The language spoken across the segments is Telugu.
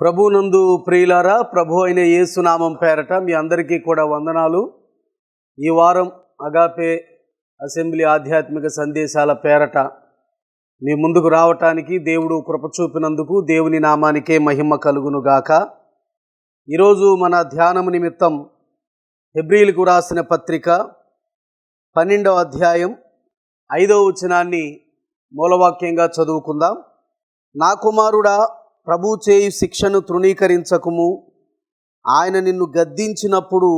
ప్రభునందు ప్రియులారా, ప్రభు అయిన యేసునామం పేరట మీ అందరికీ కూడా వందనాలు. ఈ వారం అగాపే అసెంబ్లీ ఆధ్యాత్మిక సందేశాల పేరట మీ ముందుకు రావటానికి దేవుడు కృప చూపినందుకు దేవుని నామానికే మహిమ కలుగునుగాక. ఈరోజు మన ధ్యానం నిమిత్తం హెబ్రీయులకు రాసిన పత్రిక 12వ అధ్యాయం 5వ వచనాన్ని మూలవాక్యంగా చదువుకుందాం. నా కుమారుడా, ప్రభు చేయు శిక్షను తృణీకరించకుము, ఆయన నిన్ను గద్దించినప్పుడు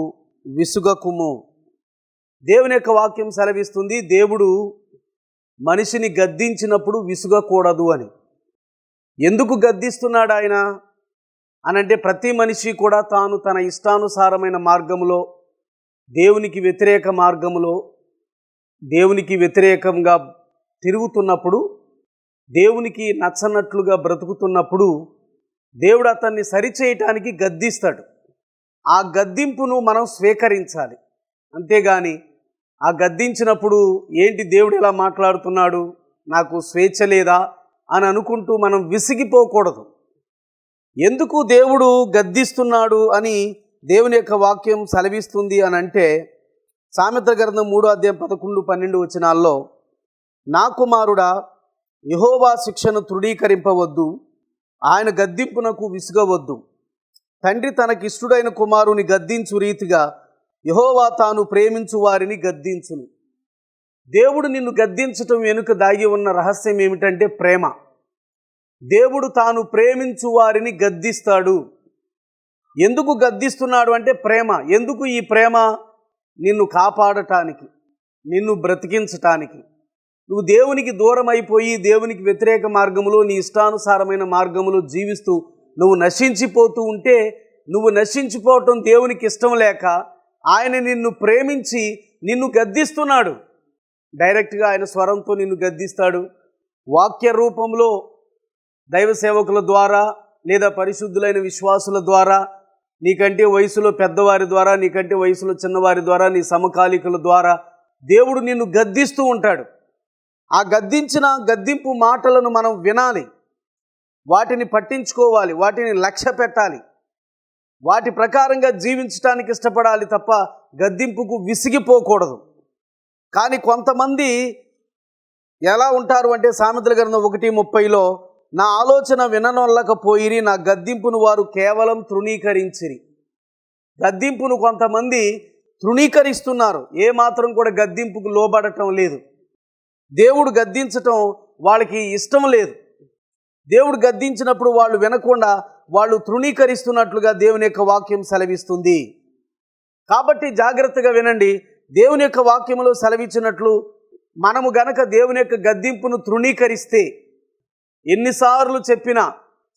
విసుగకుము. దేవుని యొక్క వాక్యం సెలవిస్తుంది, దేవుడు మనిషిని గద్దించినప్పుడు విసుగకూడదు అని. ఎందుకు గద్దిస్తున్నాడు ఆయన అనంటే, ప్రతి మనిషి కూడా తాను తన ఇష్టానుసారమైన మార్గములో, దేవునికి వ్యతిరేక మార్గములో, దేవునికి వ్యతిరేకంగా తిరుగుతున్నప్పుడు, దేవునికి నచ్చనట్లుగా బ్రతుకుతున్నప్పుడు దేవుడు అతన్ని సరిచేయటానికి గద్దిస్తాడు. ఆ గద్దింపును మనం స్వీకరించాలి. అంతేగాని ఆ గద్దించినప్పుడు ఏంటి దేవుడు ఇలా మాట్లాడుతున్నాడు, నాకు స్వేచ్ఛ లేదా అని అనుకుంటూ మనం విసిగిపోకూడదు. ఎందుకు దేవుడు గద్దిస్తున్నాడు అని దేవుని యొక్క వాక్యం సెలవిస్తుంది అని అంటే, సామెతల గ్రంథం 3వ అధ్యాయం 11-12 వచనాల్లో, నా కుమారుడా, యెహోవా శిక్షను తృణీకరింపవద్దు, ఆయన గద్దింపునకు విసుగవద్దు. తండ్రి తనకిష్టుడైన కుమారుని గద్దించు రీతిగా యెహోవా తాను ప్రేమించు వారిని గద్దించును. దేవుడు నిన్ను గద్దించటం వెనుక దాగి ఉన్న రహస్యం ఏమిటంటే ప్రేమ. దేవుడు తాను ప్రేమించు వారిని గద్దిస్తాడు. ఎందుకు గద్దిస్తున్నాడు అంటే ప్రేమ. ఎందుకు ఈ ప్రేమ? నిన్ను కాపాడటానికి, నిన్ను బ్రతికించటానికి. నువ్వు దేవునికి దూరం అయిపోయి దేవునికి వ్యతిరేక మార్గములో, నీ ఇష్టానుసారమైన మార్గములో జీవిస్తూ నువ్వు నశించిపోతూ ఉంటే, నువ్వు నశించిపోవటం దేవునికి ఇష్టం లేక ఆయన నిన్ను ప్రేమించి నిన్ను గద్దిస్తున్నాడు. డైరెక్ట్గా ఆయన స్వరంతో నిన్ను గద్దిస్తాడు. వాక్య రూపంలో దైవ సేవకుల ద్వారా లేదా పరిశుద్ధులైన విశ్వాసుల ద్వారా, నీకంటే వయసులో పెద్దవారి ద్వారా, నీకంటే వయసులో చిన్నవారి ద్వారా, నీ సమకాలికుల ద్వారా దేవుడు నిన్ను గద్దిస్తూ ఉంటాడు. ఆ గద్దింపు మాటలను మనం వినాలి, వాటిని పట్టించుకోవాలి, వాటిని లక్ష్య పెట్టాలి, వాటి ప్రకారంగా జీవించడానికి ఇష్టపడాలి తప్ప గద్దింపుకు విసిగిపోకూడదు. కానీ కొంతమంది ఎలా ఉంటారు అంటే, సామెతల గ్రంథం 1:30లో, నా ఆలోచన విననొల్లకపోయిరి, నా గద్దింపును వారు కేవలం తృణీకరించిరి. గద్దింపును కొంతమంది తృణీకరిస్తున్నారు, ఏమాత్రం కూడా గద్దింపుకు లోబడటం లేదు. దేవుడు గద్దించటం వాళ్ళకి ఇష్టం లేదు. దేవుడు గద్దించినప్పుడు వాళ్ళు వినకుండా వాళ్ళు తృణీకరిస్తున్నట్లుగా దేవుని యొక్క వాక్యం సెలవిస్తుంది. కాబట్టి జాగ్రత్తగా వినండి. దేవుని యొక్క వాక్యంలో సెలవిచ్చినట్లు మనము గనక దేవుని యొక్క గద్దింపును తృణీకరిస్తే, ఎన్నిసార్లు చెప్పినా,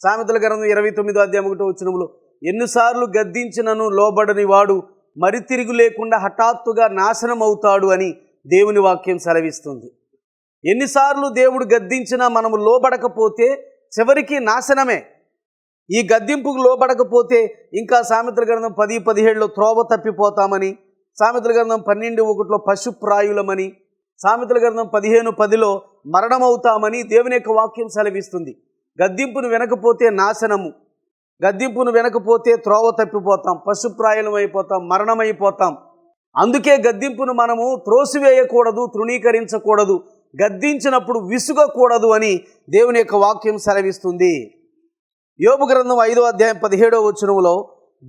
సామెతల గ్రంథం 29వ అధ్యాయం 1వ వచనంలో, ఎన్నిసార్లు గద్దించినను లోబడని వాడు మరి తిరుగు లేకుండా హఠాత్తుగా నాశనం అవుతాడు అని దేవుని వాక్యం సెలవిస్తుంది. ఎన్నిసార్లు దేవుడు గద్దించినా మనము లోబడకపోతే చివరికి నాశనమే. ఈ గద్దింపుకు లోబడకపోతే ఇంకా సామెతల గ్రంథం 10:17లో త్రోవ తప్పిపోతామని, సామెతల గ్రంథం 12:1లో పశుప్రాయులమని, సామెతల గ్రంథం 15:10లో మరణమవుతామని దేవుని యొక్క వాక్యం సెలవిస్తుంది. గద్దింపును వినకపోతే నాశనము, గద్దింపును వినకపోతే త్రోవ తప్పిపోతాం, పశుప్రాయులం అయిపోతాం, మరణమైపోతాం. అందుకే గద్దింపును మనము త్రోసివేయకూడదు, తృణీకరించకూడదు, గద్దించినప్పుడు విసుగకూడదు అని దేవుని యొక్క వాక్యం సెలవిస్తుంది. యోబు గ్రంథం 5వ అధ్యాయం 17వ వచనంలో,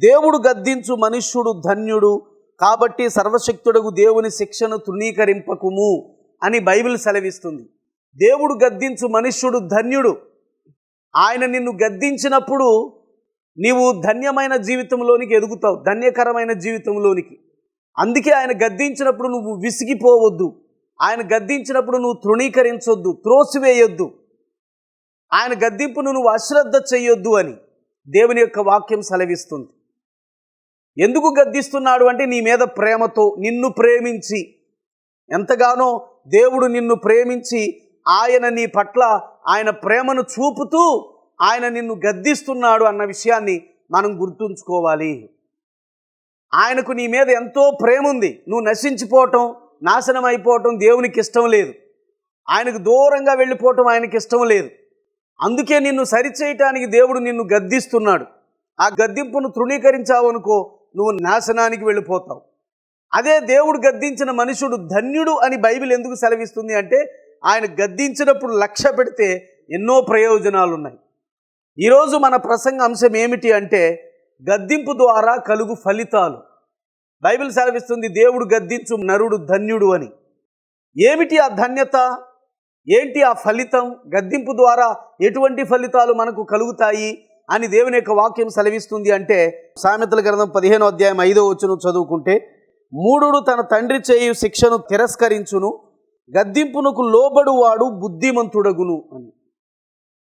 దేవుడు గద్దించు మనుష్యుడు ధన్యుడు, కాబట్టి సర్వశక్తుడగు దేవుని శిక్షను తృణీకరింపకుము అని బైబిల్ సెలవిస్తుంది. దేవుడు గద్దించు మనుష్యుడు ధన్యుడు. ఆయన నిన్ను గద్దించినప్పుడు నీవు ధన్యమైన జీవితంలోనికి ఎదుగుతావు, ధన్యకరమైన జీవితంలోనికి. అందుకే ఆయన గద్దించినప్పుడు నువ్వు విసిగిపోవద్దు, ఆయన గద్దించినప్పుడు నువ్వు తృణీకరించొద్దు, త్రోసివేయొద్దు, ఆయన గద్దింపును నువ్వు అశ్రద్ధ చెయ్యొద్దు అని దేవుని యొక్క వాక్యం సెలవిస్తుంది. ఎందుకు గద్దిస్తున్నాడు అంటే, నీ మీద ప్రేమతో, నిన్ను ప్రేమించి, ఎంతగానో దేవుడు నిన్ను ప్రేమించి ఆయన నీ పట్ల ఆయన ప్రేమను చూపుతూ ఆయన నిన్ను గద్దిస్తున్నాడు అన్న విషయాన్ని మనం గుర్తుంచుకోవాలి. ఆయనకు నీ మీద ఎంతో ప్రేమ ఉంది. నువ్వు నశించిపోవటం, నాశనం అయిపోవటం దేవునికి ఇష్టం లేదు. ఆయనకు దూరంగా వెళ్ళిపోవటం ఆయనకి ఇష్టం లేదు. అందుకే నిన్ను సరిచేయటానికి దేవుడు నిన్ను గద్దిస్తున్నాడు. ఆ గద్దింపును తృణీకరించావనుకో నువ్వు నాశనానికి వెళ్ళిపోతావు. అదే దేవుడు గద్దించిన మనుషుడు ధన్యుడు అని బైబిల్ ఎందుకు సెలవిస్తుంది అంటే, ఆయన గద్దించినప్పుడు లక్ష్య పెడితే ఎన్నో ప్రయోజనాలు ఉన్నాయి. ఈరోజు మన ప్రసంగ అంశం ఏమిటి అంటే, గద్దింపు ద్వారా కలుగు ఫలితాలు. బైబిల్ సెలవిస్తుంది దేవుడు గద్దించు నరుడు ధన్యుడు అని. ఏమిటి ఆ ధన్యత, ఏంటి ఆ ఫలితం, గద్దింపు ద్వారా ఎటువంటి ఫలితాలు మనకు కలుగుతాయి అని దేవుని యొక్క వాక్యం సెలవిస్తుంది అంటే, సామెతల గ్రంథం 15వ అధ్యాయం 5వ వచనం చదువుకుంటే, మూఢుడు తన తండ్రి చేయు శిక్షను తిరస్కరించును, గద్దింపునకు లోబడువాడు బుద్ధిమంతుడగును అని.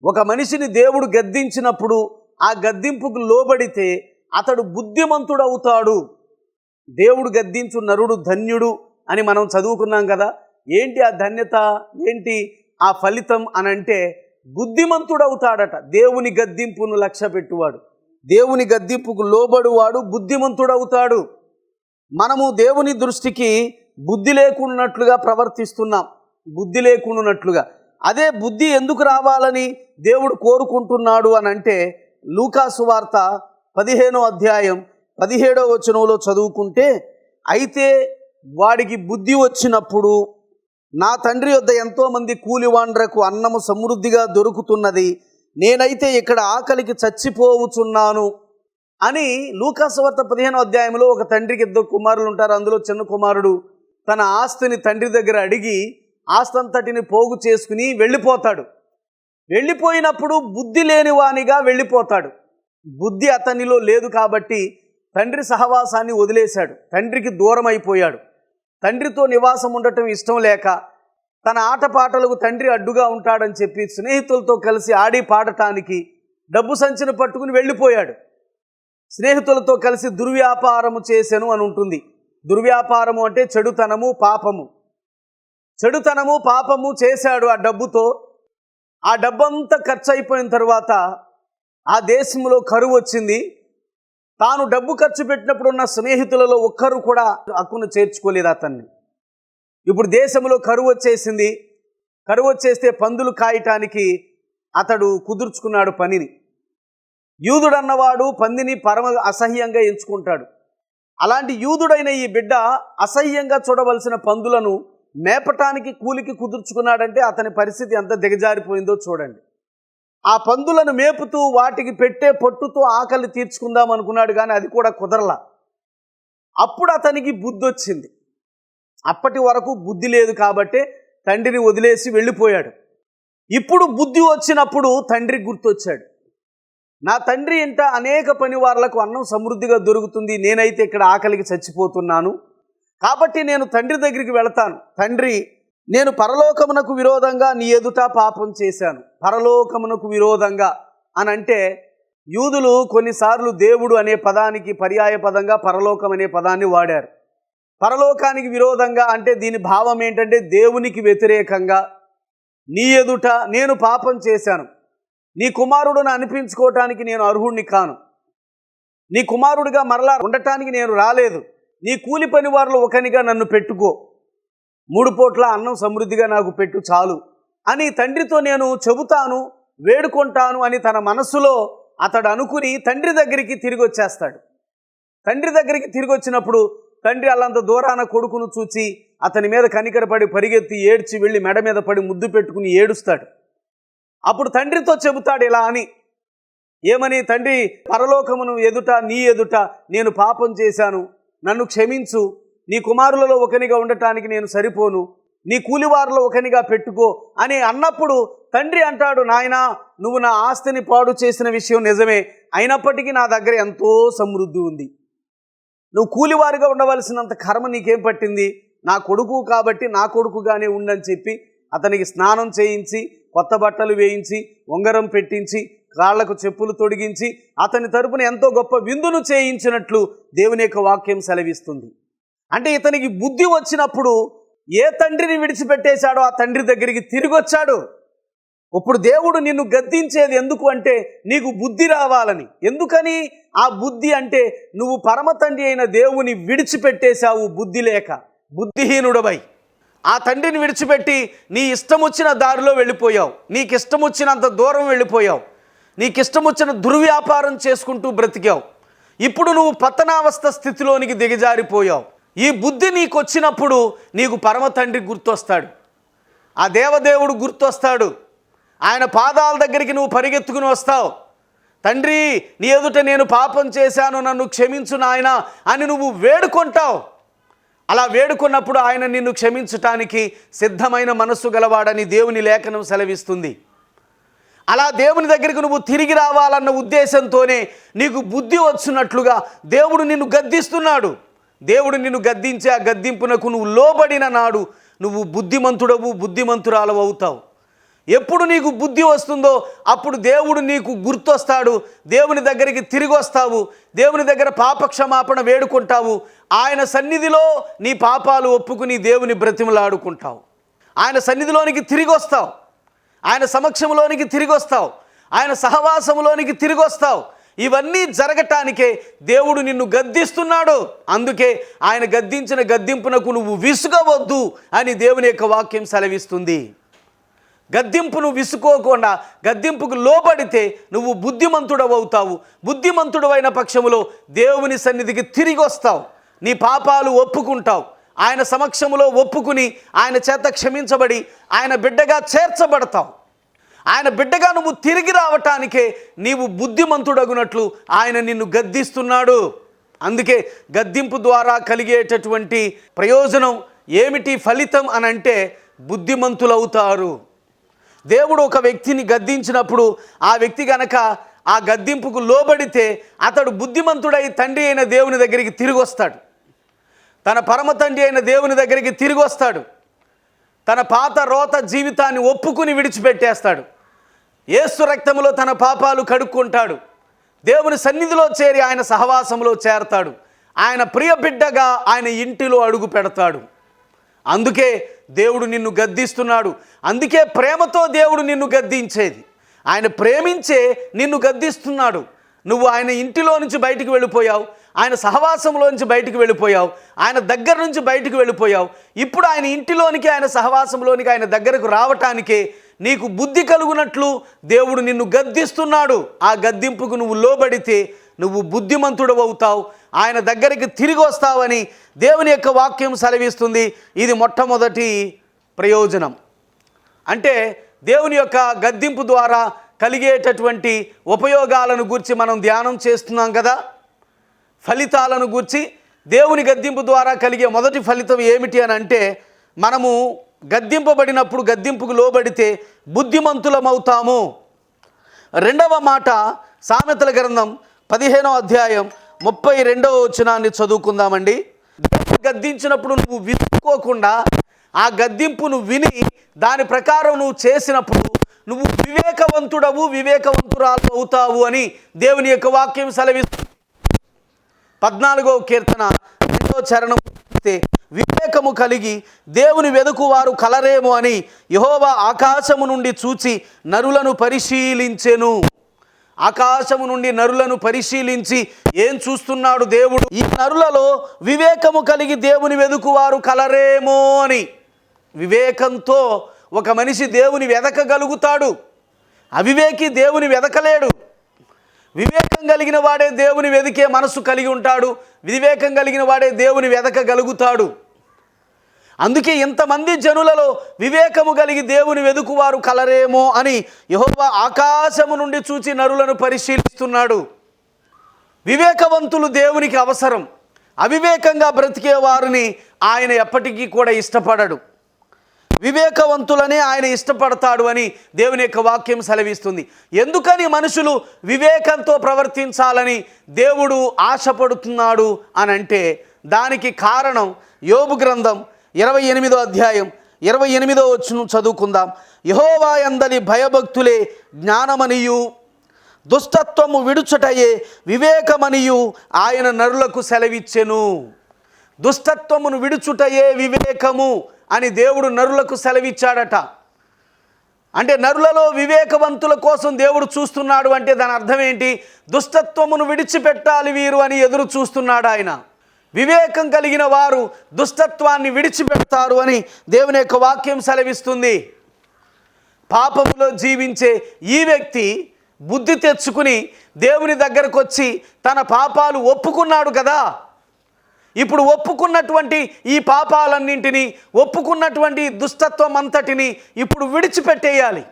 ఒక మనిషిని దేవుడు గద్దించినప్పుడు ఆ గద్దింపుకు లోబడితే అతడు బుద్ధిమంతుడవుతాడు. దేవుడు గద్దించు నరుడు ధన్యుడు అని మనం చదువుకున్నాం కదా. ఏంటి ఆ ధన్యత, ఏంటి ఆ ఫలితం అని అంటే, బుద్ధిమంతుడవుతాడట. దేవుని గద్దింపును లక్ష్య పెట్టువాడు, దేవుని గద్దింపుకు లోబడువాడు బుద్ధిమంతుడవుతాడు. మనము దేవుని దృష్టికి బుద్ధి లేకున్నట్లుగా ప్రవర్తిస్తున్నాం, బుద్ధి లేకున్నట్లుగా. అదే బుద్ధి ఎందుకు రావాలని దేవుడు కోరుకుంటున్నాడు అని అంటే, లూకాసు వార్త 15వ అధ్యాయం 17వ వచనంలో చదువుకుంటే, అయితే వాడికి బుద్ధి వచ్చినప్పుడు, నా తండ్రి వద్ద ఎంతోమంది కూలివాండ్రకు అన్నము సమృద్ధిగా దొరుకుతున్నది, నేనైతే ఇక్కడ ఆకలికి చచ్చిపోవచ్చున్నాను అని. లూకాసు వార్త 15వ అధ్యాయంలో ఒక తండ్రికి 2 కుమారులు ఉంటారు. అందులో చిన్న కుమారుడు తన ఆస్తిని తండ్రి దగ్గర అడిగి ఆస్తి అంతటిని పోగు చేసుకుని వెళ్ళిపోతాడు. వెళ్ళిపోయినప్పుడు బుద్ధి లేనివానిగా వెళ్ళిపోతాడు. బుద్ధి అతనిలో లేదు కాబట్టి తండ్రి సహవాసాన్ని వదిలేశాడు, తండ్రికి దూరం అయిపోయాడు. తండ్రితో నివాసం ఉండటం ఇష్టం లేక తన ఆటపాటలకు తండ్రి అడ్డుగా ఉంటాడని చెప్పి స్నేహితులతో కలిసి ఆడి పాడటానికి డబ్బు సంచిని పట్టుకుని వెళ్ళిపోయాడు. స్నేహితులతో కలిసి దుర్వ్యాపారము చేసెను అని ఉంటుంది. దుర్వ్యాపారము అంటే చెడుతనము, పాపము. చెడుతనము, పాపము చేశాడు ఆ డబ్బుతో. ఆ డబ్బంతా ఖర్చు అయిపోయిన తర్వాత ఆ దేశంలో కరువు వచ్చింది. తాను డబ్బు ఖర్చు పెట్టినప్పుడు ఉన్న స్నేహితులలో ఒక్కరు కూడా హక్కును చేర్చుకోలేదు అతన్ని. ఇప్పుడు దేశంలో కరువు వచ్చేసింది. కరువు వచ్చేస్తే పందులు కాయటానికి అతడు కుదుర్చుకున్నాడు పనిని. యూదుడన్నవాడు పందిని పరమ అసహ్యంగా ఎంచుకుంటాడు. అలాంటి యూదుడైన ఈ బిడ్డ అసహ్యంగా చూడవలసిన పందులను మేపటానికి కూలికి కుదుర్చుకున్నాడంటే అతని పరిస్థితి ఎంత దిగజారిపోయిందో చూడండి. ఆ పందులను మేపుతూ వాటికి పెట్టే పొట్టుతో ఆకలి తీర్చుకుందాం అనుకున్నాడు, కానీ అది కూడా కుదరలా. అప్పుడు అతనికి బుద్ధి వచ్చింది. అప్పటి వరకు బుద్ధి లేదు కాబట్టే తండ్రిని వదిలేసి వెళ్ళిపోయాడు. ఇప్పుడు బుద్ధి వచ్చినప్పుడు తండ్రికి గుర్తొచ్చాడు. నా తండ్రి ఇంట అనేక పనివారులకు అన్నం సమృద్ధిగా దొరుకుతుంది, నేనైతే ఇక్కడ ఆకలికి చచ్చిపోతున్నాను, కాబట్టి నేను తండ్రి దగ్గరికి వెళతాను. తండ్రి, నేను పరలోకమునకు విరోధంగా నీ ఎదుట పాపం చేశాను. పరలోకమునకు విరోధంగా అని అంటే, యూదులు కొన్నిసార్లు దేవుడు అనే పదానికి పర్యాయ పదంగా పరలోకం అనే పదాన్ని వాడారు. పరలోకానికి విరోధంగా అంటే దీని భావం ఏంటంటే, దేవునికి వ్యతిరేకంగా నీ ఎదుట నేను పాపం చేశాను, నీ కుమారుడును అనిపించుకోవటానికి నేను అర్హుణ్ణి కాను, నీ కుమారుడిగా మరలా ఉండటానికి నేను రాలేదు, నీ కూలి పని వారిలో ఒకనిగా నన్ను పెట్టుకో, 3 పూట్ల అన్నం సమృద్ధిగా నాకు పెట్టు చాలు అని తండ్రితో నేను చెబుతాను, వేడుకుంటాను అని తన మనస్సులో అతడు అనుకుని తండ్రి దగ్గరికి తిరిగి వచ్చేస్తాడు. తండ్రి దగ్గరికి తిరిగి వచ్చినప్పుడు తండ్రి అల్లంత దూరాన కొడుకును చూచి అతని మీద కనికరపడి పరిగెత్తి ఏడ్చి వెళ్ళి మెడ మీద పడి ముద్దు పెట్టుకుని ఏడుస్తాడు. అప్పుడు తండ్రితో చెబుతాడు ఇలా అని, ఏమని? తండ్రి, పరలోకమును ఎదుట నీ ఎదుట నేను పాపం చేశాను, నన్ను క్షమించు, నీ కుమారులలో ఒకనిగా ఉండటానికి నేను సరిపోను, నీ కూలివారిలో ఒకనిగా పెట్టుకో అని అన్నప్పుడు తండ్రి అంటాడు, నాయనా, నువ్వు నా ఆస్తిని పాడు చేసిన విషయం నిజమే, అయినప్పటికీ నా దగ్గర ఎంతో సమృద్ధి ఉంది. నువ్వు కూలివారిగా ఉండవలసినంత కర్మ నీకేం పట్టింది? నా కొడుకు కాబట్టి నా కొడుకుగానే ఉండని చెప్పి అతనికి స్నానం చేయించి, కొత్త బట్టలు వేయించి, ఉంగరం పెట్టించి, కాళ్లకు చెప్పులు తొడిగించి అతని తరపున ఎంతో గొప్ప విందును చేయించినట్లు దేవుని యొక్క వాక్యం సెలవిస్తుంది. అంటే ఇతనికి బుద్ధి వచ్చినప్పుడు ఏ తండ్రిని విడిచిపెట్టేశాడో ఆ తండ్రి దగ్గరికి తిరిగి వచ్చాడు. ఇప్పుడు దేవుడు నిన్ను గద్దించేది ఎందుకు అంటే, నీకు బుద్ధి రావాలని. ఎందుకని ఆ బుద్ధి అంటే, నువ్వు పరమ తండ్రి అయిన దేవుని విడిచిపెట్టేశావు బుద్ధి లేక, బుద్ధిహీనుడవై. ఆ తండ్రిని విడిచిపెట్టి నీ ఇష్టం వచ్చిన దారిలో వెళ్ళిపోయావు, నీకు ఇష్టం వచ్చినంత దూరం వెళ్ళిపోయావు, నీకు ఇష్టం వచ్చిన దుర్వ్యాపారం చేసుకుంటూ బ్రతికావు. ఇప్పుడు నువ్వు పతనావస్థ స్థితిలోనికి దిగజారిపోయావు. ఈ బుద్ధి నీకు వచ్చినప్పుడు నీకు పరమ తండ్రి గుర్తొస్తాడు, ఆ దేవదేవుడు గుర్తొస్తాడు. ఆయన పాదాల దగ్గరికి నువ్వు పరిగెత్తుకుని వస్తావు. తండ్రి, నీ ఎదుట నేను పాపం చేశాను, నన్ను క్షమించు నాయనా అని నువ్వు వేడుకుంటావు. అలా వేడుకున్నప్పుడు ఆయన నిన్ను క్షమించటానికి సిద్ధమైన మనస్సు గలవాడని దేవుని లేఖనం సెలవిస్తుంది. అలా దేవుని దగ్గరికి నువ్వు తిరిగి రావాలన్న ఉద్దేశంతోనే నీకు బుద్ధి వచ్చినట్లుగా దేవుడు నిన్ను గద్దిస్తున్నాడు. దేవుడు నిన్ను గద్దించే ఆ గద్దింపునకు నువ్వు లోబడిన నాడు నువ్వు బుద్ధిమంతుడవు, బుద్ధిమంతురాలవు అవుతావు. ఎప్పుడు నీకు బుద్ధి వస్తుందో అప్పుడు దేవుడు నీకు గుర్తొస్తాడు. దేవుని దగ్గరికి తిరిగి వస్తావు, దేవుని దగ్గర పాపక్షమాపణ వేడుకుంటావు. ఆయన సన్నిధిలో నీ పాపాలు ఒప్పుకుని దేవుని బ్రతిమలాడుకుంటావు. ఆయన సన్నిధిలోనికి తిరిగి వస్తావు, ఆయన సమక్షంలోనికి తిరిగి వస్తావు, ఆయన సహవాసంలోనికి తిరిగి వస్తావు. ఇవన్నీ జరగటానికే దేవుడు నిన్ను గద్దిస్తున్నాడు. అందుకే ఆయన గద్దించిన గద్దింపునకు నువ్వు విసుగవద్దు అని దేవుని యొక్క వాక్యం సెలవిస్తుంది. గద్దింపును విసుకోకుండా గద్దింపుకు లోబడితే నువ్వు బుద్ధిమంతుడవు అవుతావు. బుద్ధిమంతుడు అయిన పక్షములో దేవుని సన్నిధికి తిరిగి వస్తావు, నీ పాపాలు ఒప్పుకుంటావు, ఆయన సమక్షములో ఒప్పుకుని ఆయన చేత క్షమించబడి ఆయన బిడ్డగా చేర్చబడతావు. ఆయన బిడ్డగా నువ్వు తిరిగి రావటానికే నీవు బుద్ధిమంతుడగునట్లు ఆయన నిన్ను గద్దిస్తున్నాడు. అందుకే గద్దింపు ద్వారా కలిగేటటువంటి ప్రయోజనం ఏమిటి, ఫలితం అని అంటే బుద్ధిమంతులవుతారు. దేవుడు ఒక వ్యక్తిని గద్దించినప్పుడు ఆ వ్యక్తి గనక ఆ గద్దింపుకు లోబడితే అతడు బుద్ధిమంతుడై తండ్రి అయిన దేవుని దగ్గరికి తిరిగి వస్తాడు. తన పరమ తండ్రి అయిన దేవుని దగ్గరికి తిరిగి వస్తాడు. తన పాత రోత జీవితాన్ని ఒప్పుకుని విడిచిపెట్టేస్తాడు. యేసు రక్తములో తన పాపాలు కడుక్కుంటాడు. దేవుని సన్నిధిలో చేరి ఆయన సహవాసంలో చేరతాడు. ఆయన ప్రియ బిడ్డగా ఆయన ఇంటిలో అడుగు పెడతాడు. అందుకే దేవుడు నిన్ను గద్దిస్తున్నాడు. అందుకే ప్రేమతో దేవుడు నిన్ను గద్దించేది. ఆయన ప్రేమించే నిన్ను గద్దిస్తున్నాడు. నువ్వు ఆయన ఇంటిలో నుంచి బయటికి వెళ్ళిపోయావు, ఆయన సహవాసంలో నుంచి బయటికి వెళ్ళిపోయావు, ఆయన దగ్గర నుంచి బయటికి వెళ్ళిపోయావు. ఇప్పుడు ఆయన ఇంటిలోనికి, ఆయన సహవాసంలోనికి, ఆయన దగ్గరకు రావటానికే నీకు బుద్ధి కలుగునట్లు దేవుడు నిన్ను గద్దిస్తున్నాడు. ఆ గద్దింపుకు నువ్వు లోబడితే నువ్వు బుద్ధిమంతుడు అవుతావు, ఆయన దగ్గరికి తిరిగి వస్తావని దేవుని యొక్క వాక్యం సెలవిస్తుంది. ఇది మొట్టమొదటి ప్రయోజనం. అంటే దేవుని యొక్క గద్దింపు ద్వారా కలిగేటటువంటి ఉపయోగాలను గురించి మనం ధ్యానం చేస్తున్నాం కదా. ఫలితాలను గురించి దేవుని గద్దింపు ద్వారా కలిగే మొదటి ఫలితం ఏమిటి అని అంటే, మనము గద్దింపబడినప్పుడు, గద్దింపుకు లోబడితే బుద్ధిమంతులమవుతాము. రెండవ మాట సామెతల గ్రంథం 15వ అధ్యాయం 32వ వచనాన్ని చదువుకుందామండి. గద్దించినప్పుడు నువ్వు వినుకోకుండా ఆ గద్దింపును విని దాని ప్రకారం నువ్వు చేసినప్పుడు నువ్వు వివేకవంతుడవు, వివేకవంతురాలు అవుతావు అని దేవుని యొక్క వాక్యం సెలవిస్తుంది. 14వ కీర్తన 2వ చరణం, వివేకము కలిగి దేవుని వెదుకువారు కలరేమో అని యెహోవా ఆకాశము నుండి చూచి నరులను పరిశీలించెను. ఆకాశము నుండి నరులను పరిశీలించి ఏం చూస్తున్నాడు దేవుడు? ఈ నరులలో వివేకము కలిగి దేవుని వెదుకువారు కలరేమో అని. వివేకంతో ఒక మనిషి దేవుని వెదకగలుగుతాడు. అవివేకి దేవుని వెదకలేడు. వివేకం కలిగిన వాడే దేవుని వెదికే మనసు కలిగి ఉంటాడు. వివేకం కలిగిన వాడే దేవుని వెదకగలుగుతాడు. అందుకే ఇంతమంది జనులలో వివేకము కలిగి దేవుని వెదుకువారు కలరేమో అని యెహోవా ఆకాశము నుండి చూచి నరులను పరిశీలిస్తున్నాడు. వివేకవంతులు దేవునికి అవసరం. అవివేకంగా బ్రతికే వారిని ఆయన ఎప్పటికీ కూడా ఇష్టపడడు. వివేకవంతులనే ఆయన ఇష్టపడతాడు అని దేవుని యొక్క వాక్యం సెలవిస్తుంది. ఎందుకని మనుషులు వివేకంతో ప్రవర్తించాలని దేవుడు ఆశపడుతున్నాడు అని అంటే దానికి కారణం యోబు గ్రంథం 28వ అధ్యాయం 28వ వచనం చదువుకుందాం. యెహోవా యందలి భయభక్తులే జ్ఞానమనియు దుష్టత్వము విడుచుటయే వివేకమనియు ఆయన నరులకు సెలవిచ్చెను. దుష్టత్వమును విడుచుటయే వివేకము అని దేవుడు నరులకు సెలవిచ్చాడట. అంటే నరులలో వివేకవంతుల కోసం దేవుడు చూస్తున్నాడు అంటే దాని అర్థం ఏంటి? దుష్టత్వమును విడిచిపెట్టాలి వీరు అని ఎదురు చూస్తున్నాడు ఆయన. వివేకం కలిగిన వారు దుష్టత్వాన్ని విడిచిపెడతారు అని దేవుని యొక్క వాక్యం సెలవిస్తుంది. పాపములో జీవించే ఈ వ్యక్తి బుద్ధి తెచ్చుకుని దేవుని దగ్గరకు వచ్చి తన పాపాలు ఒప్పుకున్నాడు కదా. ఇప్పుడు ఒప్పుకున్నటువంటి ఈ పాపాలన్నింటినీ, ఒప్పుకున్నటువంటి దుష్టత్వం అంతటిని ఇప్పుడు విడిచిపెట్టేయాలి.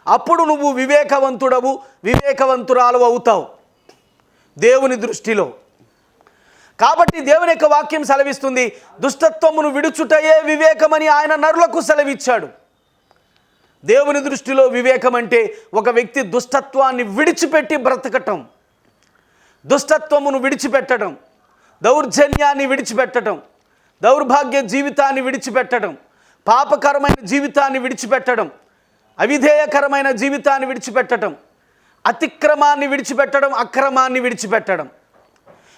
అప్పుడు నువ్వు వివేకవంతుడవు, వివేకవంతురాలు అవుతావు దేవుని దృష్టిలో. కాబట్టి దేవుని యొక్క వాక్యం సెలవిస్తుంది, దుష్టత్వమును విడుచుటయే వివేకమని ఆయన నరులకు సెలవిచ్చాడు. దేవుని దృష్టిలో వివేకం అంటే ఒక వ్యక్తి దుష్టత్వాన్ని విడిచిపెట్టి బ్రతకటం, దుష్టత్వమును విడిచిపెట్టడం, దౌర్జన్యాన్ని విడిచిపెట్టడం, దౌర్భాగ్య జీవితాన్ని విడిచిపెట్టడం, పాపకరమైన జీవితాన్ని విడిచిపెట్టడం, అవిధేయకరమైన జీవితాన్ని విడిచిపెట్టడం, అతిక్రమాన్ని విడిచిపెట్టడం, అక్రమాన్ని విడిచిపెట్టడం.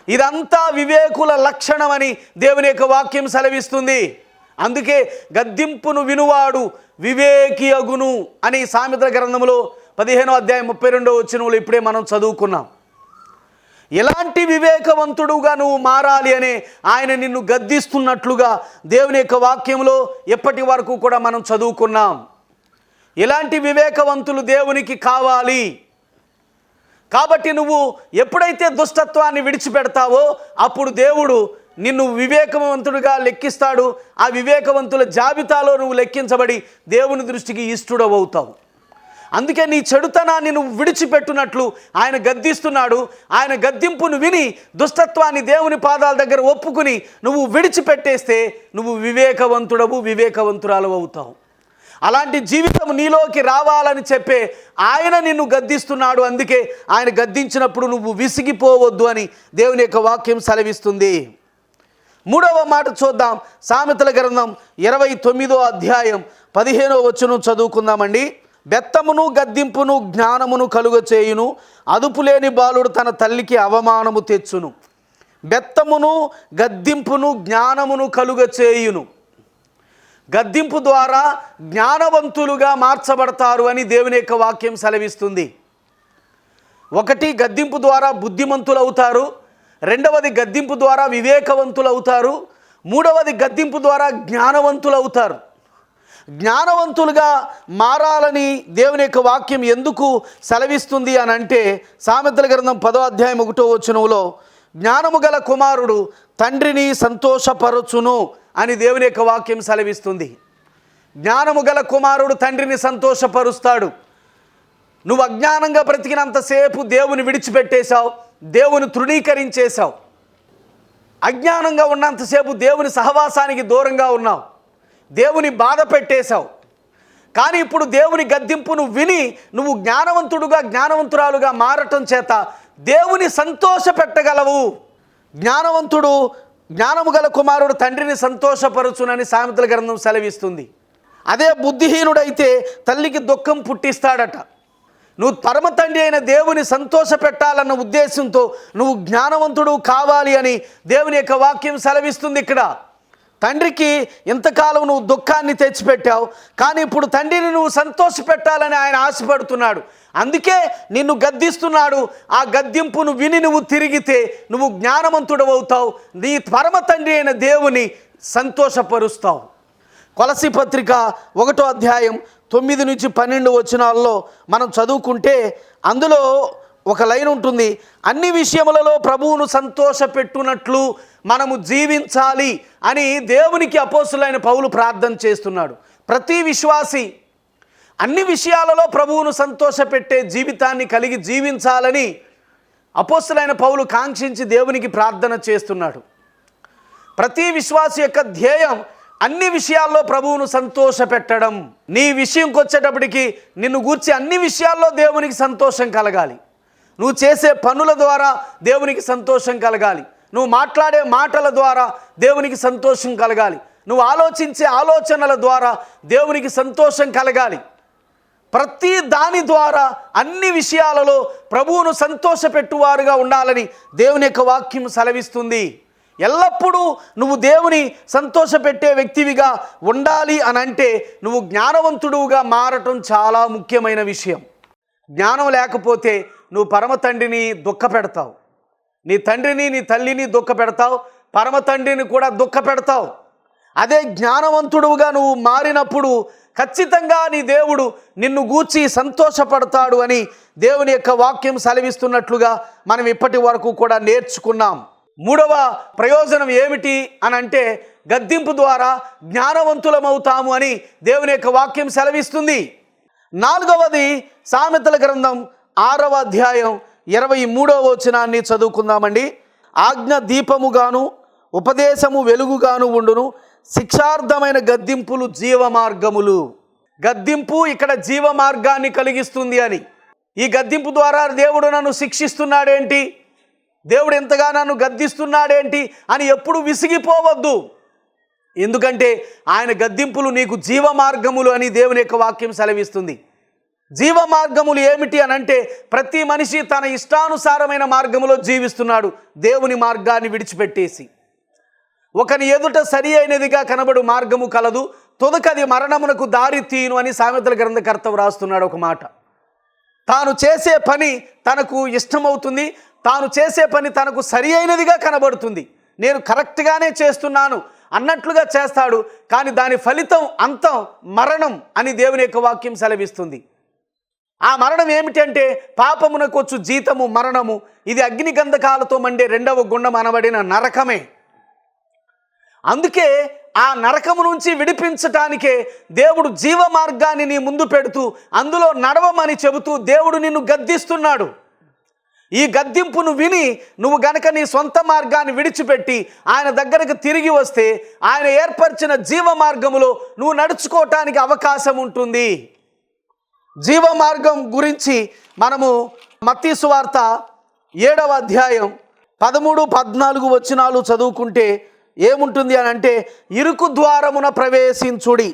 ఇదంతా వివేకుల లక్షణమని దేవుని యొక్క వాక్యం సెలవిస్తుంది. అందుకే గద్దింపును వినువాడు వివేకి అగును అని సామెతల గ్రంథంలో 15వ అధ్యాయం 32వ వచనంలో ఇప్పుడే మనం చదువుకున్నాం. ఎలాంటి వివేకవంతుడుగా నువ్వు మారాలి అనే ఆయన నిన్ను గద్దిస్తున్నట్లుగా దేవుని యొక్క వాక్యంలో ఎప్పటి వరకు కూడా మనం చదువుకున్నాం. ఎలాంటి వివేకవంతులు దేవునికి కావాలి. కాబట్టి నువ్వు ఎప్పుడైతే దుష్టత్వాన్ని విడిచిపెడతావో అప్పుడు దేవుడు నిన్ను వివేకవంతుడిగా లెక్కిస్తాడు. ఆ వివేకవంతుల జాబితాలో నువ్వు లెక్కించబడి దేవుని దృష్టికి ఇష్టడవుతావు. అందుకే నీ చెడుతనాన్ని నువ్వు విడిచిపెట్టునట్లు ఆయన గద్దిస్తున్నాడు. ఆయన గద్దింపును విని దుష్టత్వాన్ని దేవుని పాదాల దగ్గర ఒప్పుకుని నువ్వు విడిచిపెట్టేస్తే నువ్వు వివేకవంతుడవు, వివేకవంతురాలు అవుతావు. అలాంటి జీవితం నీలోకి రావాలని చెప్పే ఆయన నిన్ను గద్దిస్తున్నాడు. అందుకే ఆయన గద్దించినప్పుడు నువ్వు విసిగిపోవద్దు అని దేవుని యొక్క వాక్యం సెలవిస్తుంది. 3వ మాట చూద్దాం. సామెతల గ్రంథం 29వ అధ్యాయం 15వ వచనం చదువుకుందామండి. బెత్తమును గద్దింపును జ్ఞానమును కలుగచేయును, అదుపులేని బాలుడు తన తల్లికి అవమానము తెచ్చును. బెత్తమును గద్దింపును జ్ఞానమును కలుగచేయును. గద్దింపు ద్వారా జ్ఞానవంతులుగా మార్చబడతారు అని దేవుని యొక్క వాక్యం సెలవిస్తుంది. ఒకటి, గద్దింపు ద్వారా బుద్ధిమంతులు అవుతారు. రెండవది, గద్దింపు ద్వారా వివేకవంతులు అవుతారు. మూడవది, గద్దింపు ద్వారా జ్ఞానవంతులు అవుతారు. జ్ఞానవంతులుగా మారాలని దేవుని యొక్క వాక్యం ఎందుకు సెలవిస్తుంది అని అంటే, సామెతల గ్రంథం 10వ అధ్యాయం 1వ వచనంలో జ్ఞానము గల కుమారుడు తండ్రిని సంతోషపరచును అని దేవుని యొక్క వాక్యం సెలవిస్తుంది. జ్ఞానము గల కుమారుడు తండ్రిని సంతోషపరుస్తాడు. నువ్వు అజ్ఞానంగా బ్రతికినంతసేపు దేవుని విడిచిపెట్టేశావు, దేవుని తృణీకరించేశావు. అజ్ఞానంగా ఉన్నంతసేపు దేవుని సహవాసానికి దూరంగా ఉన్నావు, దేవుని బాధ పెట్టేశావు. కానీ ఇప్పుడు దేవుని గద్దింపును విని నువ్వు జ్ఞానవంతుడుగా, జ్ఞానవంతురాలుగా మారటం చేత దేవుని సంతోష పెట్టగలవు. జ్ఞానము గల కుమారుడు తండ్రిని సంతోషపరచునని సామెతల గ్రంథం సెలవిస్తుంది. అదే బుద్ధిహీనుడైతే తల్లికి దుఃఖం పుట్టిస్తాడట. నువ్వు పరమ తండ్రి అయిన దేవుని సంతోష పెట్టాలన్న ఉద్దేశంతో నువ్వు జ్ఞానవంతుడు కావాలి అని దేవుని యొక్క వాక్యం సెలవిస్తుంది. ఇక్కడ తండ్రికి ఇంతకాలం నువ్వు దుఃఖాన్ని తెచ్చిపెట్టావు, కానీ ఇప్పుడు తండ్రిని నువ్వు సంతోష పెట్టాలని ఆయన ఆశపడుతున్నాడు. అందుకే నిన్ను గద్దిస్తున్నాడు. ఆ గద్దింపును విని నువ్వు తిరిగితే నువ్వు జ్ఞానవంతుడు అవుతావు, నీ పరమ తండ్రి అయిన దేవుని సంతోషపరుస్తావు. కొలసీ పత్రిక 1వ అధ్యాయం 9 నుంచి 12 వచనాల్లో మనం చదువుకుంటే అందులో ఒక లైన్ ఉంటుంది, అన్ని విషయములలో ప్రభువును సంతోషపెట్టునట్లు మనము జీవించాలి అని దేవునికి అపోస్తులైన పౌలు ప్రార్థన చేస్తున్నాడు. ప్రతి విశ్వాసి అన్ని విషయాలలో ప్రభువును సంతోషపెట్టే జీవితాన్ని కలిగి జీవించాలని అపోస్తులైన పౌలు కాంక్షించి దేవునికి ప్రార్థన చేస్తున్నాడు. ప్రతి విశ్వాసి యొక్క ధ్యేయం అన్ని విషయాల్లో ప్రభువును సంతోషపెట్టడం. నీ విషయంకి వచ్చేటప్పటికి నిన్ను గూర్చి అన్ని విషయాల్లో దేవునికి సంతోషం కలగాలి. నువ్వు చేసే పనుల ద్వారా దేవునికి సంతోషం కలగాలి. నువ్వు మాట్లాడే మాటల ద్వారా దేవునికి సంతోషం కలగాలి. నువ్వు ఆలోచించే ఆలోచనల ద్వారా దేవునికి సంతోషం కలగాలి. ప్రతి దాని ద్వారా అన్ని విషయాలలో ప్రభువును సంతోషపెట్టువారుగా ఉండాలని దేవుని యొక్క వాక్యం సెలవిస్తుంది. ఎల్లప్పుడూ నువ్వు దేవుని సంతోషపెట్టే వ్యక్తివిగా ఉండాలి అని అంటే నువ్వు జ్ఞానవంతుడుగా మారటం చాలా ముఖ్యమైన విషయం. జ్ఞానం లేకపోతే నువ్వు పరమ తండ్రిని దుఃఖపెడతావు. నీ తండ్రిని నీ తల్లిని దుఃఖ పెడతావు, పరమ తండ్రిని కూడా దుఃఖ పెడతావు. అదే జ్ఞానవంతుడుగా నువ్వు మారినప్పుడు ఖచ్చితంగా నీ దేవుడు నిన్ను గూర్చి సంతోషపడతాడు అని దేవుని యొక్క వాక్యం సెలవిస్తున్నట్లుగా మనం ఇప్పటి వరకు కూడా నేర్చుకున్నాం. మూడవ ప్రయోజనం ఏమిటి అని అంటే గద్దింపు ద్వారా జ్ఞానవంతులమవుతాము అని దేవుని యొక్క వాక్యం సెలవిస్తుంది. నాలుగవది సామెతల గ్రంథం 6వ అధ్యాయం 23వ వచనాన్ని చదువుకుందామండి. ఆజ్ఞ దీపముగాను ఉపదేశము వెలుగుగాను ఉండును, శిక్షార్థమైన గద్దింపులు జీవ మార్గములు. గద్దింపు ఇక్కడ జీవ మార్గాన్ని కలిగిస్తుంది అని. ఈ గద్దింపు ద్వారా దేవుడు నన్ను శిక్షిస్తున్నాడేంటి, దేవుడు ఎంతగా నన్ను గద్దిస్తున్నాడేంటి అని ఎప్పుడు విసిగిపోవద్దు. ఎందుకంటే ఆయన గద్దింపులు నీకు జీవ మార్గములు అని దేవుని యొక్క వాక్యం సెలవిస్తుంది. జీవ మార్గములు ఏమిటి అని అంటే ప్రతి మనిషి తన ఇష్టానుసారమైన మార్గములో జీవిస్తున్నాడు, దేవుని మార్గాన్ని విడిచిపెట్టేసి. ఒకని ఎదుట సరి అయినదిగా కనబడు మార్గము కలదు, తొదకది మరణమునకు దారి తీయును అని సామెతల గ్రంథకర్త వ్రాస్తున్నాడు ఒక మాట. తాను చేసే పని తనకు ఇష్టమవుతుంది, తాను చేసే పని తనకు సరి అయినదిగా కనబడుతుంది, నేను కరెక్ట్గానే చేస్తున్నాను అన్నట్లుగా చేస్తాడు. కానీ దాని ఫలితం అంతం మరణం అని దేవుని యొక్క వాక్యం సెలవిస్తుంది. ఆ మరణం ఏమిటంటే పాపమునకొచ్చు జీతము మరణము. ఇది అగ్ని గంధకాలతో మండే రెండవ గుండం అనబడిన నరకమే. అందుకే ఆ నరకము నుంచి విడిపించటానికే దేవుడు జీవ మార్గాన్ని నీ ముందు పెడుతూ అందులో నడవమని చెబుతూ దేవుడు నిన్ను గద్దిస్తున్నాడు. ఈ గద్దింపును విని నువ్వు గనక నీ సొంత మార్గాన్ని విడిచిపెట్టి ఆయన దగ్గరకు తిరిగి వస్తే ఆయన ఏర్పరిచిన జీవ మార్గములో నువ్వు నడుచుకోవటానికి అవకాశం ఉంటుంది. జీవ మార్గం గురించి మనము మత్తయి సువార్త 7వ అధ్యాయం 13-14 వచనాలు చదువుకుంటే ఏముంటుంది అని అంటే, ఇరుకు ద్వారమున ప్రవేశించుడి,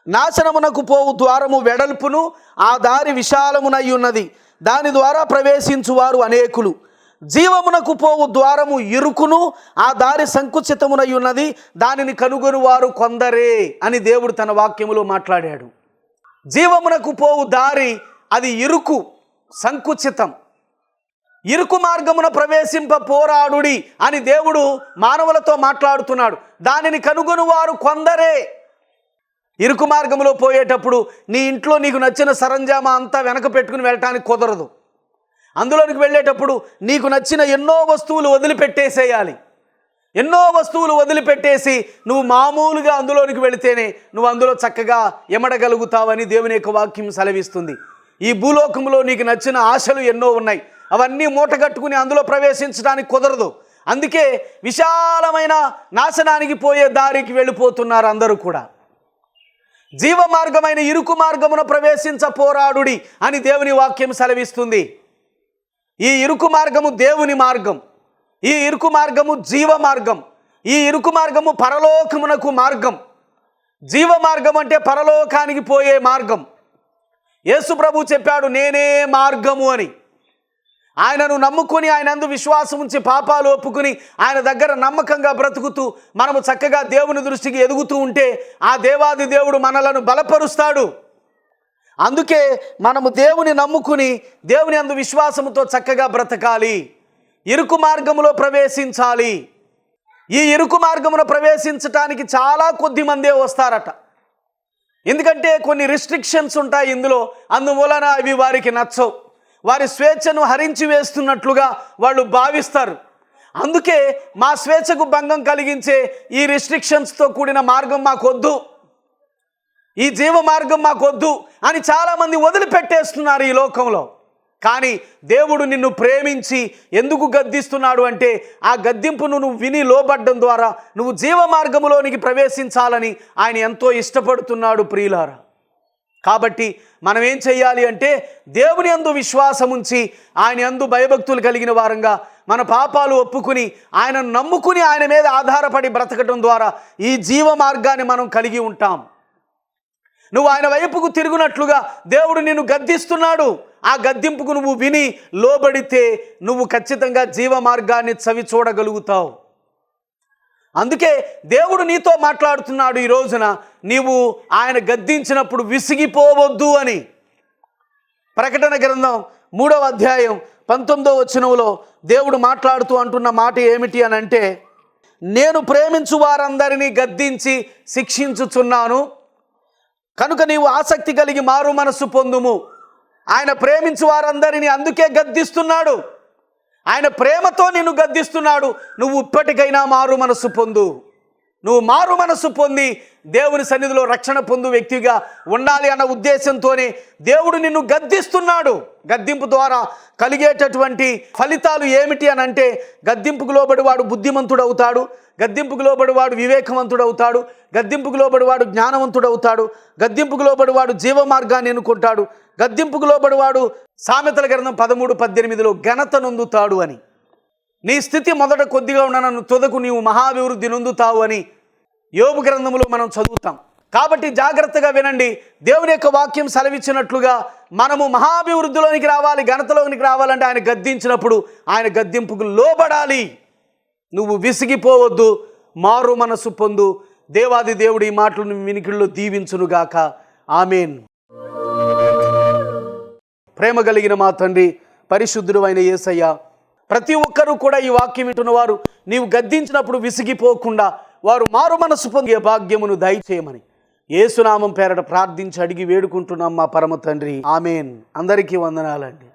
నాశనమునకు పోవు ద్వారము వెడల్పును ఆ దారి విశాలమునై ఉన్నది, దాని ద్వారా ప్రవేశించువారు అనేకులు. జీవమునకు పోవు ద్వారము ఇరుకును ఆ దారి సంకుచితమునై ఉన్నది, దానిని కనుగొనువారు కొందరే అని దేవుడు తన వాక్యములో మాట్లాడాడు. జీవమునకు పోవు దారి అది ఇరుకు, సంకుచితం. ఇరుకు మార్గమున ప్రవేశింప పోరాడుడి అని దేవుడు మానవులతో మాట్లాడుతున్నాడు. దానిని కనుగొనువారు కొందరే. ఇరుకు మార్గంలో పోయేటప్పుడు నీ ఇంట్లో నీకు నచ్చిన సరంజామా అంతా వెనక పెట్టుకుని వెళ్ళటానికి కుదరదు. అందులోనికి వెళ్ళేటప్పుడు నీకు నచ్చిన ఎన్నో వస్తువులు వదిలిపెట్టేసేయాలి. ఎన్నో వస్తువులు వదిలిపెట్టేసి నువ్వు మామూలుగా అందులోనికి వెళితేనే నువ్వు అందులో చక్కగా ఎమడగలుగుతావని దేవుని యొక్క వాక్యం సెలవిస్తుంది. ఈ భూలోకంలో నీకు నచ్చిన ఆశలు ఎన్నో ఉన్నాయి, అవన్నీ మూటగట్టుకుని అందులో ప్రవేశించడానికి కుదరదు. అందుకే విశాలమైన నాశనానికి పోయే దారికి వెళ్ళిపోతున్నారు అందరూ కూడా. జీవ మార్గమైన ఇరుకు మార్గమున ప్రవేశించ పోరాడుడి అని దేవుని వాక్యం సెలవిస్తుంది. ఈ ఇరుకు మార్గము దేవుని మార్గం, ఈ ఇరుకు మార్గము జీవ మార్గం, ఈ ఇరుకు మార్గము పరలోకమునకు మార్గం. జీవ మార్గం అంటే పరలోకానికి పోయే మార్గం. యేసు ప్రభు చెప్పాడు, నేనే మార్గము అని. ఆయనను నమ్ముకొని ఆయన యందు విశ్వాసం ఉంచి పాపాలు ఒప్పుకుని ఆయన దగ్గర నమ్మకంగా బ్రతుకుతూ మనము చక్కగా దేవుని దృష్టికి ఎదుగుతూ ఉంటే ఆ దేవాది దేవుడు మనలను బలపరుస్తాడు. అందుకే మనము దేవుని నమ్ముకుని దేవుని యందు విశ్వాసముతో చక్కగా బ్రతకాలి, ఇరుకు మార్గములో ప్రవేశించాలి. ఈ ఇరుకు మార్గమున ప్రవేశించటానికి చాలా కొద్ది మందే వస్తారట. ఎందుకంటే కొన్ని రిస్ట్రిక్షన్స్ ఉంటాయి ఇందులో, అందువలన అవి వారికి నచ్చవు. వారి స్వేచ్ఛను హరించి వేస్తున్నట్లుగా వాళ్ళు భావిస్తారు. అందుకే మా స్వేచ్ఛకు భంగం కలిగించే ఈ రిస్ట్రిక్షన్స్తో కూడిన మార్గం మాకొద్దు, ఈ జీవ మార్గం మాకొద్దు అని చాలామంది వదిలిపెట్టేస్తున్నారు ఈ లోకంలో. కానీ దేవుడు నిన్ను ప్రేమించి ఎందుకు గద్దిస్తున్నాడు అంటే ఆ గద్దింపును నువ్వు విని లోబడ్డం ద్వారా నువ్వు జీవ మార్గములోనికి ప్రవేశించాలని ఆయన ఎంతో ఇష్టపడుతున్నాడు ప్రియులారా. కాబట్టి మనం ఏం చెయ్యాలి అంటే దేవుని యందు విశ్వాసం ఉంచి ఆయన యందు భయభక్తులు కలిగిన వారంగా మన పాపాలు ఒప్పుకుని ఆయనను నమ్ముకుని ఆయన మీద ఆధారపడి బ్రతకడం ద్వారా ఈ జీవ మార్గాన్ని మనం కలిగి ఉంటాం. నువ్వు ఆయన వైపుకు తిరుగునట్లుగా దేవుడు నిన్ను గద్దిస్తున్నాడు. ఆ గద్దింపుకు నువ్వు విని లోబడితే నువ్వు ఖచ్చితంగా జీవ మార్గాన్ని చవి చూడగలుగుతావు. అందుకే దేవుడు నీతో మాట్లాడుతున్నాడు ఈ రోజున, నీవు ఆయన గద్దించినప్పుడు విసిగిపోవద్దు అని. ప్రకటన గ్రంథం 3వ అధ్యాయం 19వ వచనంలో దేవుడు మాట్లాడుతూ అంటున్న మాట ఏమిటి అని అంటే, నేను ప్రేమించు వారందరినీ గద్దించి శిక్షించుచున్నాను, కనుక నీవు ఆసక్తి కలిగి మారు మనస్సు పొందుము. ఆయన ప్రేమించు వారందరినీ అందుకే గద్దిస్తున్నాడు. ఆయన ప్రేమతో నిన్ను గద్దిస్తున్నాడు. నువ్వు ఇప్పటికైనా మారు మనస్సు పొందు. నువ్వు మారు మనస్సు పొంది దేవుని సన్నిధిలో రక్షణ పొందు వ్యక్తిగా ఉండాలి అన్న ఉద్దేశంతోనే దేవుడు నిన్ను గద్దిస్తున్నాడు. గద్దింపు ద్వారా కలిగేటటువంటి ఫలితాలు ఏమిటి అని అంటే, గద్దింపుకు లోబడివాడు బుద్ధిమంతుడవుతాడు, గద్దింపుకు లోబడివాడు వివేకవంతుడవుతాడు, గద్దింపుకు లోబడివాడు జ్ఞానవంతుడవుతాడు, గద్దింపుకు లోబడివాడు జీవ మార్గాన్ని ఎన్నుకుంటాడు, గద్దింపుకు లోబడివాడు సామెతల గ్రంథం 13:18 ఘనత నొందుతాడు అని. నీ స్థితి మొదట కొద్దిగా ఉన్న తుదకు నీవు మహాభివృద్ధి నొందుతావు అని యోబు గ్రంథంలో మనం చదువుతాం. కాబట్టి జాగ్రత్తగా వినండి. దేవుని యొక్క వాక్యం సెలవిచ్చినట్లుగా మనము మహాభివృద్ధిలోనికి రావాలి, ఘనతలోనికి రావాలంటే ఆయన గద్దించినప్పుడు ఆయన గద్దింపుకు లోబడాలి. నువ్వు విసిగిపోవద్దు, మారు మనసు పొందు. దేవాది దేవుడు ఈ మాటలను వినికిడిలో దీవించునుగాక. ఆమేన్. ప్రేమ కలిగిన మా తండ్రి, పరిశుద్ధుడు అయిన యేసయ్య, ప్రతి ఒక్కరూ కూడా ఈ వాక్యం వింటున్నవారు నీవు గద్దించినప్పుడు విసిగిపోకుండా వారు మారు మనసు పొందే భాగ్యమును దయచేయమని యేసునామం పేరట ప్రార్థించి అడిగి వేడుకుంటున్నాం మా పరమ తండ్రి. ఆమేన్. అందరికీ వందనాలండి.